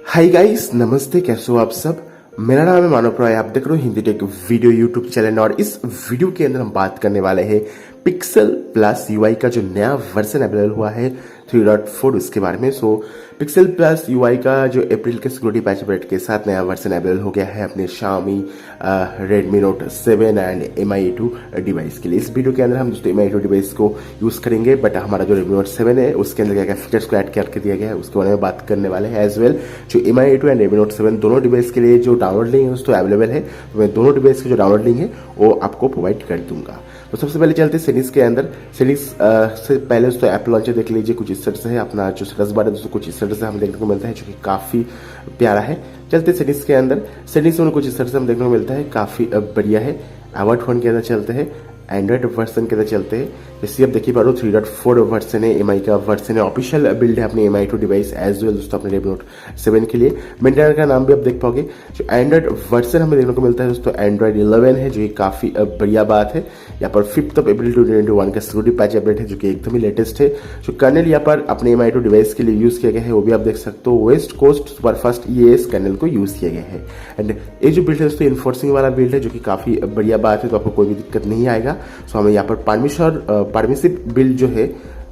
Hi guys, नमस्ते। कैसे हो आप सब। मेरा नाम है मानव रॉय। आप देख रहे हो Hindi take video YouTube channel और इस वीडियो के अंदर हम बात करने वाले हैं पिक्सल प्लस यूआई का जो नया वर्जन अवेलेबल हुआ है 3.4 उसके बारे में। सो पिक्सल प्लस यूआई का जो अप्रैल के सिक्योरिटी पैच अपडेट के साथ नया वर्जन अवेलेबल हो गया है अपने Xiaomi Redmi Note 7 and Mi2 device के लिए। इस वीडियो के अंदर हम दोस्तों Mi2 डिवाइस को यूज करेंगे, बट हमारा जो Redmi Note 7 है उसके अंदर क्या क्या फीचर्स को ऐड करके दिया गया है उसके बारे में बात करने वाले हैं एज वेल। जो Mi2 एंड Redmi Note 7 दोनों डिवाइस के लिए जो डाउनलोड लिंक है दोस्तों अवेलेबल है, तो मैं दोनों डिवाइस के जो डाउनलोड लिंक है वो आपको प्रोवाइड कर दूंगा। तो सबसे पहले चलते हैं सेटिंग्स के अंदर। सेटिंग्स से पहले दोस्तों ऐप लॉन्चर देख लीजिए। कुछ इस तरह से है अपना जो सर्च बार है दोस्तों, कुछ इस तरह से हमें देखने को मिलता है जो कि काफी प्यारा है। चलते सेटिंग्स के अंदर। सेटिंग्स में कुछ इस तरह से हमें देखने को मिलता है, काफी बढ़िया है। अवॉइड फोन के अंदर चलते हैं, एंड्रॉइड वर्जन के अंदर चलते हैं। जैसे आप देखिए पा रहे हो 3.4 वर्जन है, एमआई का वर्जन है, ऑफिशियल बिल्ड है अपने Mi2 डिवाइस एज वेल दोस्तों अपने Redmi Note 7 के लिए। मेंटेनर का नाम भी आप देख पाओगे। जो एंड्रॉइड वर्जन हमें देखने को मिलता है दोस्तों एंड्रॉइड 11 है, जो काफी बढ़िया बात है। यहाँ पर 5 अप्रैल 2021 का सिक्योरिटी पैच अपडेट है जो कि एकदम ही लेटेस्ट है। जो कर्नल यहाँ पर अपने Mi2 डिवाइस के लिए यूज किया गया है वो भी आप देख सकते हो, west coast superfast EAS kernel को यूज किया गया है। एंड ये जो बिल्ड है दोस्तों इन्फोर्सिंग वाला बिल्ड है जो कि काफी बढ़िया बात है, तो आपको कोई भी दिक्कत नहीं आएगा। सो हमें यहाँ पर परमिसिव बिल्ड जो है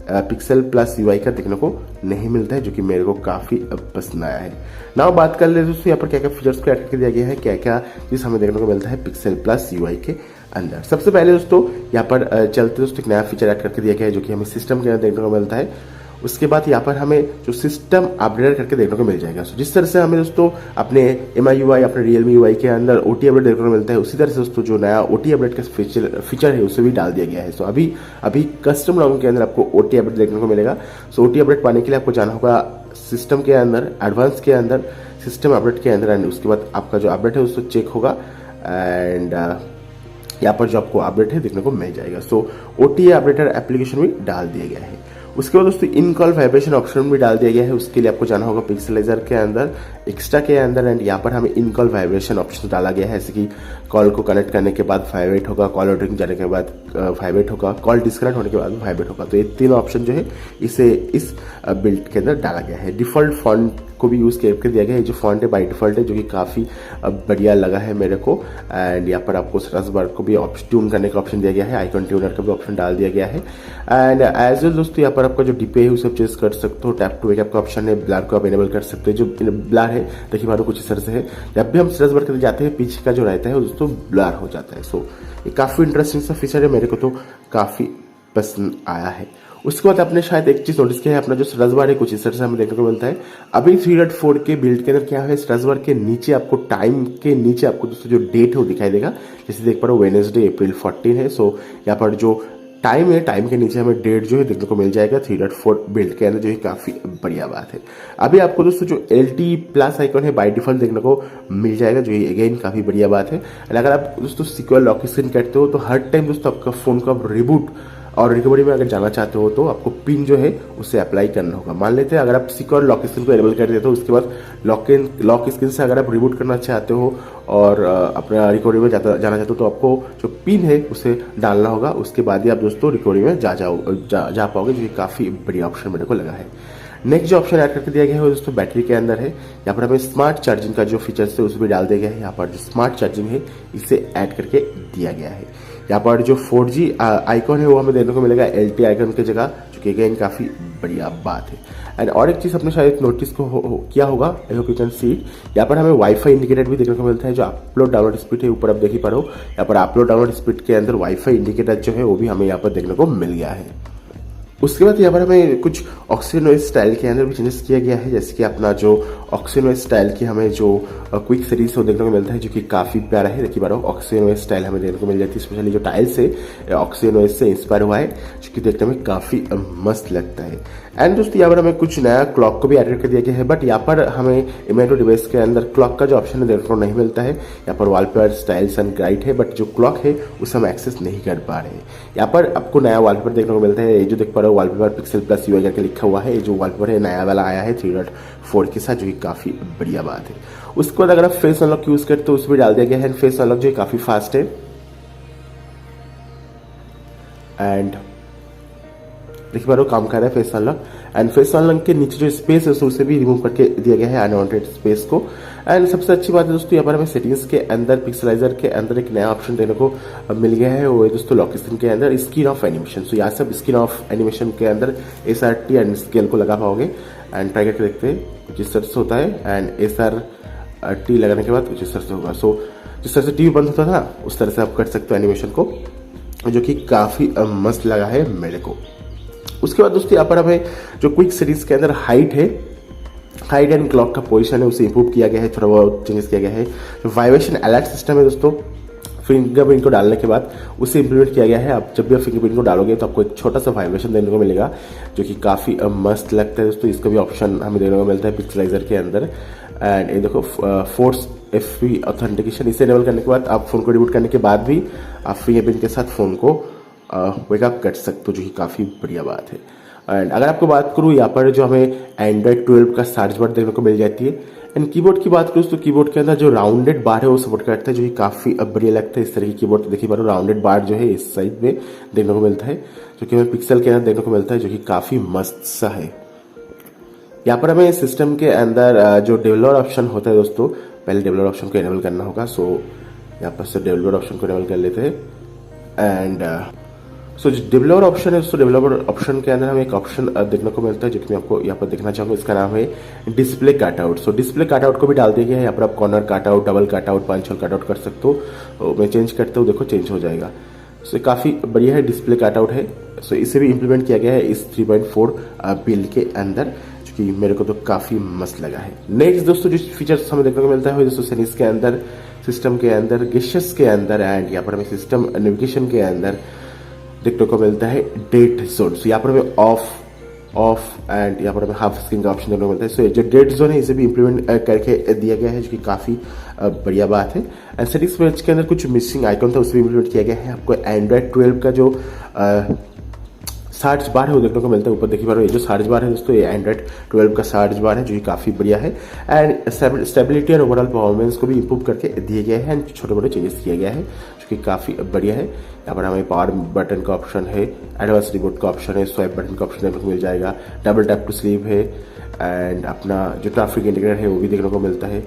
पिक्सल प्लस यूआई का देखने को नहीं मिलता है, जो कि मेरे को काफी पसंद आया है। नाउ बात कर ले दोस्तों यहाँ पर क्या क्या फीचर्स को ऐड करके दिया गया है, क्या क्या चीज हमें देखने को मिलता है पिक्सल प्लस यूआई के अंदर। सबसे पहले दोस्तों यहाँ पर चलते दोस्तों एक नया फीचर ऐड करके दिया गया है जो कि हमें सिस्टम के अंदर देखने को मिलता है। उसके बाद यहाँ पर हमें जो सिस्टम अपडेट करके देखने को मिल जाएगा। जिस तरह से हमें दोस्तों अपने MIUI अपने Realme UI के अंदर OT अपडेट देखने को मिलता है, उसी तरह से दोस्तों जो नया OT अपडेट का फीचर है उसे भी डाल दिया गया है। सो अभी कस्टम लॉगिन के अंदर आपको OT अपडेट देखने को मिलेगा। सो OT अपडेट पाने के लिए आपको जाना होगा सिस्टम के अंदर, एडवांस के अंदर, सिस्टम अपडेट के अंदर, एंड उसके बाद आपका जो अपडेट है उसको चेक होगा एंड यहाँ पर जो आपको अपडेट है देखने को मिल जाएगा। सो OTA अपडेटर एप्लीकेशन भी डाल दिया गया है। उसके बाद दोस्तों इन कॉल वाइब्रेशन ऑप्शन भी डाल दिया गया है। उसके लिए आपको जाना होगा पिक्सलाइजर के अंदर, एक्स्ट्रा के अंदर, एंड यहाँ पर हमें इन कॉल वाइब्रेशन ऑप्शन डाला गया है। जैसे कि कॉल को कनेक्ट करने के बाद वाइब्रेट होगा, कॉल ऑर्डरिंग जाने के बाद वाइब्रेट होगा, कॉल डिस्कनेक्ट होने के बाद वाइब्रेट होगा। तो ये तीनों ऑप्शन जो है इसे इस बिल्ड के अंदर डाला गया है। डिफॉल्ट फॉन्ट को भी यूज करके दिया गया है। जो फॉन्ट है बाय डिफॉल्ट है जो कि काफी बढ़िया लगा है मेरे को। एंड यहाँ पर आपको सर्च बार को भी ट्यून करने का ऑप्शन दिया गया है, आइकन ट्यूनर का भी ऑप्शन डाल दिया गया है। एंड एज वेल दोस्तों यहाँ पर आपका जो डिस्प्ले है उसे चेंज कर सकते हो। टैप टू वेक आपका ऑप्शन है, ब्लर को आप इनेबल कर सकते हो। जो ब्लर है देखिए मानो कुछ इस तरह से है, जब भी हम सर्च बार करते जाते हैं पीछे का जो रहता है दोस्तों ब्लर हो जाता है। सो ये काफी इंटरेस्टिंग सा फीचर है, मेरे को तो काफी पसंद आया है। उसके बाद आपने शायद एक चीज नोटिस किया है, अपना जो सर्च बार है कुछ इस तरह से हमें देखने को मिलता है। अभी 3.4 के बिल्ड के अंदर क्या है, सर्च बार के नीचे आपको टाइम के नीचे आपको दोस्तों जो डेट है वो दिखाई देगा। जैसे देख पा रहे हो वेडनेसडे अप्रैल 14 है। सो यहाँ पर जो टाइम है, टाइम के नीचे हमें डेट जो है देखने को मिल जाएगा 3.4 बिल्ड के अंदर, जो है काफी बढ़िया बात है। अभी आपको दोस्तों जो LT प्लस आइकन है बाय डिफॉल्ट देखने को मिल जाएगा, जो अगेन काफी बढ़िया बात है। अगर आप दोस्तों सिक्योर लॉक स्क्रीन करते हो तो हर टाइम दोस्तों आपका फोन को आप रिबूट और रिकवरी में अगर जाना चाहते हो तो आपको पिन जो है उसे अप्लाई करना होगा। मान लेते हैं अगर आप सिक्योर लॉक स्क्रीन को एनेबल कर देते हो, उसके बाद लॉक स्क्रीन से अगर आप रिबूट करना चाहते हो और अपना रिकवरी में जाना चाहते हो तो आपको जो पिन है उसे डालना होगा। उसके बाद ही आप दोस्तों रिकवरी में जा पाओगे, जो काफी बढ़िया ऑप्शन मेरे को लगा है। नेक्स्ट जो ऑप्शन ऐड करके दिया गया है वो दोस्तों बैटरी के अंदर है। यहाँ पर हमें स्मार्ट चार्जिंग का जो फीचर्स है उसे भी डाल दिया गया है। यहाँ पर जो स्मार्ट चार्जिंग है इसे ऐड करके दिया गया है। यहाँ पर जो 4G आइकॉन है वो हमें देखने को मिलेगा LT आइकॉन की जगह, जो कि अगेन काफी बढ़िया बात है। एंड और एक चीज आपने शायद नोटिस किया होगा, I hope you can see it, यहाँ पर हमें वाईफाई इंडिकेटर भी देखने को मिलता है। जो अपलोड डाउनलोड स्पीड है ऊपर आप देख ही पा रहे हो, यहाँ पर अपलोड डाउनलोड स्पीड के अंदर वाईफाई इंडिकेटर जो है वो भी हमें यहाँ पर देखने को मिल गया है। उसके बाद यहाँ पर हमें कुछ ऑक्सीनोइज स्टाइल के अंदर भी चेंजेस किया गया है। जैसे कि अपना जो ऑक्सीनोइज स्टाइल की हमें जो क्विक सीरीज है देखने को मिलता है, जो कि काफी प्यारा है। देखिए बार ऑक्सीनोइज स्टाइल हमें देखने को मिल जाती है, स्पेशली जो टाइल्स है ऑक्सीनोइज से इंस्पायर हुआ है, जो कि देखने में काफी मस्त लगता है। एंड दोस्तों यहाँ पर हमें कुछ नया क्लॉक को भी एड कर दिया गया है, बट यहाँ पर हमें Mi2 डिवाइस के अंदर क्लॉक का जो ऑप्शन है देखने को नहीं मिलता है। यहाँ पर वॉलपेपर स्टाइल्स एंड गाइड है, बट जो क्लॉक है उसे हम एक्सेस नहीं कर पा रहे हैं। यहाँ पर आपको नया वॉलपेपर देखने को मिलता है, ये जो देख पा रहे हो वॉलपेपर पिक्सल प्लस यूआई करके लिखा हुआ है। ये जो वॉलपेपर है नया वाला आया है 3.4 के साथ, जो कि काफी बढ़िया बात है। उसके बाद अगर आप फेस अनलॉक यूज करते हो तो उस भी डाल दिया गया है। फेस अनलॉक जो काफी फास्ट है। एंड देखिए बार काम कर रहा है face unlock. And face unlock के नीचे जो स्पेस है उसे भी रिमूव करके दिया गया है अनवांटेड स्पेस को। एंड सबसे अच्छी बात है दोस्तों, यहाँ पर हमें सेटिंग्स के अंदर पिक्सलाइजर के अंदर एक नया ऑप्शन देने को मिल गया है, वो है दोस्तों लोकेशन के अंदर स्किन ऑफ एनिमेशन। सो यहाँ से आप स्किन ऑफ एनिमेशन के अंदर SRT एंड स्केल को लगा पाओगे। एंड ट्राई करके देखते हैं जिस तरह से होता है। एंड SRT लगाने के बाद कुछ इस तरह से होगा। सो जिस तरह से टीवी बंद होता था उस तरह से आप कर सकते हो एनिमेशन को, जो कि काफ़ी मस्त लगा है मेरे को। उसके बाद दोस्तों यहाँ पर हमें जो क्विक सीरीज के अंदर हाइट एंड क्लॉक का पोजीशन है उसे इंप्रूव किया गया है, थोड़ा बहुत चेंजेस किया गया है। जो वाइब्रेशन अलर्ट सिस्टम है दोस्तों, फिंगरप्रिंट को डालने के बाद उसे इंप्लीमेंट किया गया है। आप जब भी आप फिंगरप्रिंट को डालोगे तो आपको एक छोटा सा वाइब्रेशन देने को मिलेगा, जो कि काफ़ी मस्त लगता है दोस्तों। इसका भी ऑप्शन हमें देने को मिलता है पिक्सलाइजर के अंदर। एंड ये देखो फोर्स FP ऑथेंटिकेशन, इसे इनेबल करने के बाद आप फोन को रिबूट करने के बाद भी आप फिंगरप्रिंट के साथ फोन को वेकअप कर सकते हो, जो कि काफ़ी बढ़िया बात है। एंड अगर आपको बात करूँ यहाँ पर जो हमें Android 12 का सर्च बार देखने को मिल जाती है। एंड कीबोर्ड की बात करूँ तो कीबोर्ड के अंदर जो राउंडेड बार है वो सपोर्ट करता है, जो कि काफ़ी बढ़िया लगता है। इस तरह की कीबोर्ड देखिए बार राउंडेड बार जो है इस साइड में देखने को मिलता है, जो कि हमें पिक्सल के अंदर देखने को मिलता है, जो कि काफ़ी मस्त सा है। यहाँ पर हमें सिस्टम के अंदर जो डेवलपर ऑप्शन होता है दोस्तों, पहले डेवलपर ऑप्शन को इनेबल करना होगा। सो यहाँ पर से डेवलपर ऑप्शन को इनेबल कर लेते हैं। एंड सो जो डेवलपर ऑप्शन है दोस्तों, डेवलपर ऑप्शन के अंदर हमें एक ऑप्शन देखने को मिलता है, जो कि मैं आपको यहाँ पर देखना चाहूँगा। इसका नाम है display cutout. So display cutout को भी डाल दिया गया है। यहाँ पर आप corner cutout, double cutout, punch hole cutout कर सकते हो। तो मैं चेंज करता हूँ, देखो चेंज हो जाएगा। सो काफ़ी बढ़िया है, डिस्प्ले कटआउट है। सो इसे भी इम्प्लीमेंट किया गया है इस 3.4 बिल्ड के अंदर, कि मेरे को तो काफ़ी मस्त लगा है। नेक्स्ट दोस्तों जो फीचर्स हमें देखने को मिलता है दोस्तों सेटिंग्स के अंदर, सिस्टम के अंदर, गेस्चर्स के अंदर, एंड यहाँ पर हमें सिस्टम नेविगेशन के अंदर देखने को मिलता है डेट जोन। सो यहाँ पर हमें ऑफ एंड यहाँ पर हमें हाफ स्क्रीन का ऑप्शन देखने को मिलता है। सो जो डेट जोन है इसे भी इम्प्लीमेंट करके दिया गया है, जो कि काफ़ी बढ़िया बात है। एंड सेटिंग्स पेज के अंदर कुछ मिसिंग आइकन था, उसे भी इम्प्लीमेंट किया गया है। आपको Android 12 का जो सर्च बार है वो देखने को मिलता है। ऊपर देखिए बार ये जो सर्च बार है दोस्तों, ये Android 12 का सर्च बार है, जो कि काफ़ी बढ़िया है। एंड स्टेबिलिटी और ओवरऑल परफॉर्मेंस को भी इंप्रूव करके दिए गए हैं, एंड छोटे मोटे चेंजेस किया गया है, जो कि काफ़ी बढ़िया है। यहाँ पर हमें पावर बटन का ऑप्शन है, एडवांस रिमोट का ऑप्शन है, स्वाइप बटन का ऑप्शन देखने को मिल जाएगा, डबल टैप टू स्लीप है। एंड अपना जो ट्रैफिक इंडिकेटर है वो भी देखने को मिलता है,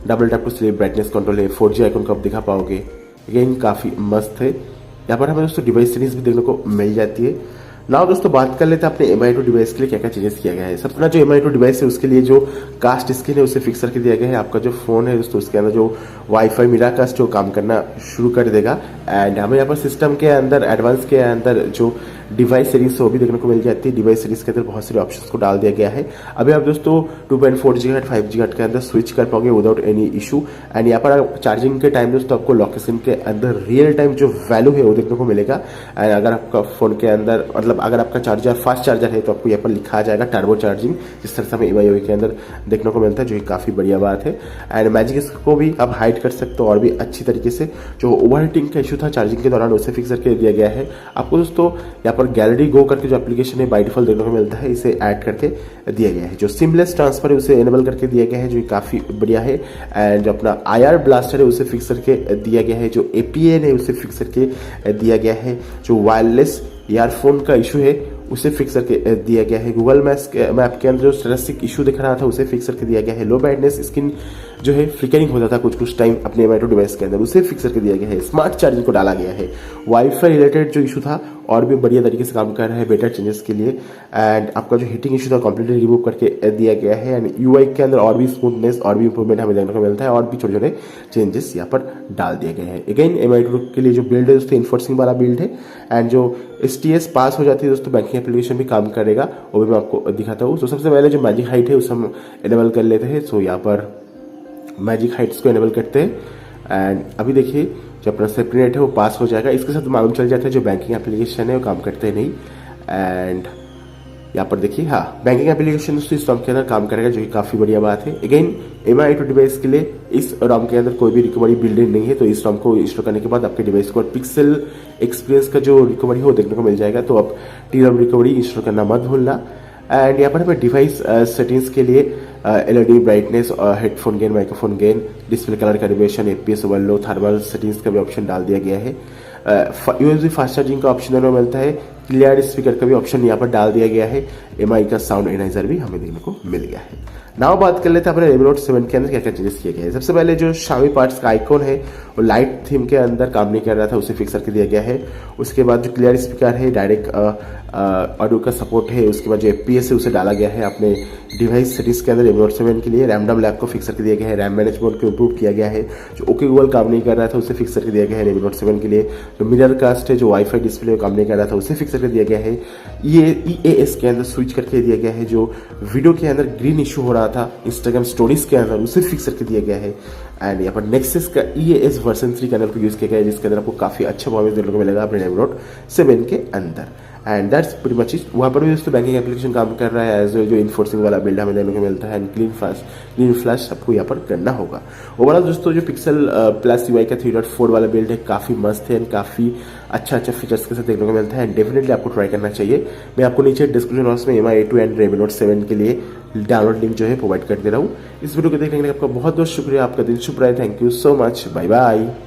double tap to sleep, brightness control है, 4G आइकन को आप दिखा पाओगे। अगेन काफ़ी मस्त है। यहाँ पर हमें दोस्तों डिवाइस सीरीज भी देखने को मिल जाती है। नाउ दोस्तों बात कर लेते हैं अपने Mi2 डिवाइस के लिए क्या क्या चेंजेस किया गया है। सबसे पहला जो Mi2 डिवाइस है उसके लिए जो कास्ट स्क्रीन है उसे फिक्स करके दिया गया है। आपका जो फोन है दोस्तों उसके अंदर जो वाईफाई मिराकास्ट जो काम करना शुरू कर देगा। एंड हमें यहाँ पर सिस्टम के अंदर एडवांस के अंदर जो डिवाइस सीरीज है वो भी देखने को मिल जाती है। डिवाइस सीरीज के अंदर बहुत सारे ऑप्शंस को डाल दिया गया है। अभी आप दोस्तों 2.4 GHz 5 GHz के अंदर स्विच कर पाओगे विदाउट एनी इशू। एंड यहाँ पर चार्जिंग के टाइम दोस्तों आपको लोकेशन के अंदर रियल टाइम जो वैल्यू है वो देखने को मिलेगा। एंड अगर आपका फोन के अंदर मतलब अगर आपका चार्जर फास्ट चार्जर है तो आपको यहाँ पर लिखा आ जाएगा टर्बो चार्जिंग, जिस तरह से हमें MIUI के अंदर देखने को मिलता है, जो कि काफ़ी बढ़िया बात है। एंड मैजिक को भी आप हाइड कर सकते हो और भी अच्छी तरीके से। जो ओवरहीटिंग का इशू था चार्जिंग के दौरान उसे फिक्स करके दिया गया है। आपको दोस्तों यहाँ पर गैलरी गो करके जो एप्लीकेशन है बाय डिफॉल्ट देखने को मिलता है, इसे ऐड करके दिया गया है। जो सिमलेस ट्रांसफर है उसे एनेबल करके दिया गया है, जो काफ़ी बढ़िया है। एंड जो अपना IR ब्लास्टर है उसे फिक्स करके दिया गया है। जो APN है उसे फिक्स करके दिया गया है। जो वायरलेस ईयरफोन का इशू है उसे फिक्स करके दिया गया है। गूगल मैप के अंदर जो स्टेटिस्टिक इशू दिख रहा था उसे फिक्स करके दिया गया है। लो ब्राइटनेस स्क्रीन जो है फ्लिकरिंग होता था कुछ टाइम अपने Mi2 डिवाइस के अंदर, उसे फिक्स करके दिया गया है। स्मार्ट चार्जिंग को डाला गया है। वाईफाई रिलेटेड जो इशू था और भी बढ़िया तरीके से काम कर रहा है बेटर चेंजेस के लिए। एंड आपका जो हीटिंग इशू था कंप्लीटली रिमूव करके दिया गया है। एंड UI के अंदर और भी स्मूथनेस और भी इंप्रूवमेंट हमें देखने को मिलता है, और भी छोटे छोटे चेंजेस यहाँ पर डाल दिए गए हैं। अगेन Mi2 के लिए जो बिल्ड है दोस्तों इन्फोर्सिंग वाला बिल्ड है। एंड जो STS पास हो जाती है दोस्तों बैंकिंग एप्लीकेशन भी काम करेगा, वो भी मैं आपको दिखाता हूँ। तो सबसे पहले जो मैजिक हाइट है उसे हम इनेबल कर लेते हैं। सो यहाँ पर मैजिक हाइट्स को इनेबल करते हैं। एंड अभी देखिए जो अपना सेपरेट है वो पास हो जाएगा। इसके साथ मालूम चल जाता है जो बैंकिंग एप्लीकेशन है वो काम करते नहीं। एंड यहाँ पर देखिए हाँ बैंकिंग एप्लीकेशन इस रॉम के अंदर काम करेगा, जो कि काफ़ी बढ़िया बात है। अगेन Mi2 डिवाइस के लिए इस रॉम के अंदर कोई भी रिकवरी बिल्डिंग नहीं है, तो इस रॉम को इंस्टॉल करने के बाद आपके डिवाइस को पिक्सल एक्सपीरियंस का जो रिकवरी है वो देखने को मिल जाएगा। तो आप TROM रिकवरी इंस्टॉल करना मत भूलना। एंड यहाँ पर हमें डिवाइस सेटिंग्स के लिए LED ब्राइटनेस और headphone gain, microphone gain, display colour calibration, FPS overlay, thermal settings का भी ऑप्शन डाल दिया गया है। USB फास्ट चार्जिंग का ऑप्शन दोनों मिलता है। क्लियर स्पीकर का भी ऑप्शन यहाँ पर डाल दिया गया है। MI का साउंड एनालाइजर भी हमें देखने को मिल गया है। नाउ बात कर लेते हैं अपने Redmi Note 7 के अंदर क्या क्या चेंजेस किए गए हैं। सबसे पहले जो Xiaomi पार्ट्स का आइकॉन है वो लाइट थीम के अंदर काम नहीं कर रहा था, उसे फिक्स करके दिया गया है। उसके बाद जो क्लियर स्पीकर है, डायरेक्ट ऑडियो का सपोर्ट है। उसके बाद जो FPS है उसे डाला गया है अपने डिवाइस सेटिंग्स के अंदर Redmi Note 7 के लिए। रैम लैब को फिक्स करके दिया गया है। रैम मैनेजमेंट को इंप्रूव किया गया है। जो ओके गूगल काम नहीं कर रहा था उसे फिक्स करके दिया गया है Redmi Note 7 के लिए। जो मिरर कास्ट है, जो वाईफाई डिस्प्ले काम नहीं कर रहा था उसे फिक्स करके दिया गया है। ये EAS के अंदर स्विच करके दिया गया है। जो वीडियो के अंदर ग्रीन इशू हो रहा था इंस्टाग्राम स्टोरीज के अंदर उसे फिक्स करके दिया गया है। एंड यहाँ पर नेक्सस का EAS वर्जन 3 कैनल को यूज किया गया है, जिसके अंदर आपको काफी अच्छा परफॉर्मेंस देखने को मिलेगा अपने Redmi Note 7 के अंदर। And that's pretty much it. वहाँ पर भी दोस्तों बैंकिंग एप्लीकेशन काम कर रहा है एज जो इन्फोर्सिंग वाला बिल्ड हमें देखने को मिलता है। एंड क्लीन फ्लैश आपको यहाँ पर करना होगा। ओवरऑल दोस्तों जो पिक्सल प्लस UI का 3.4 वाला बिल्ड है काफी मस्त है एंड काफी अच्छा फीचर्स के साथ देखने को मिलता है। एंड डेफिनेटली आपको ट्राई करना चाहिए। मैं आपको नीचे डिस्क्रिप्शन बॉक्स में MI A2 and Redmi Note 7 के लिए डाउनलोड लिंक जो है प्रोवाइड कर दे रहा हूँ। इस वीडियो को देखने के लिए आपका बहुत बहुत शुक्रिया। आपका दिन शुभ रहे। Thank you so much. Bye bye.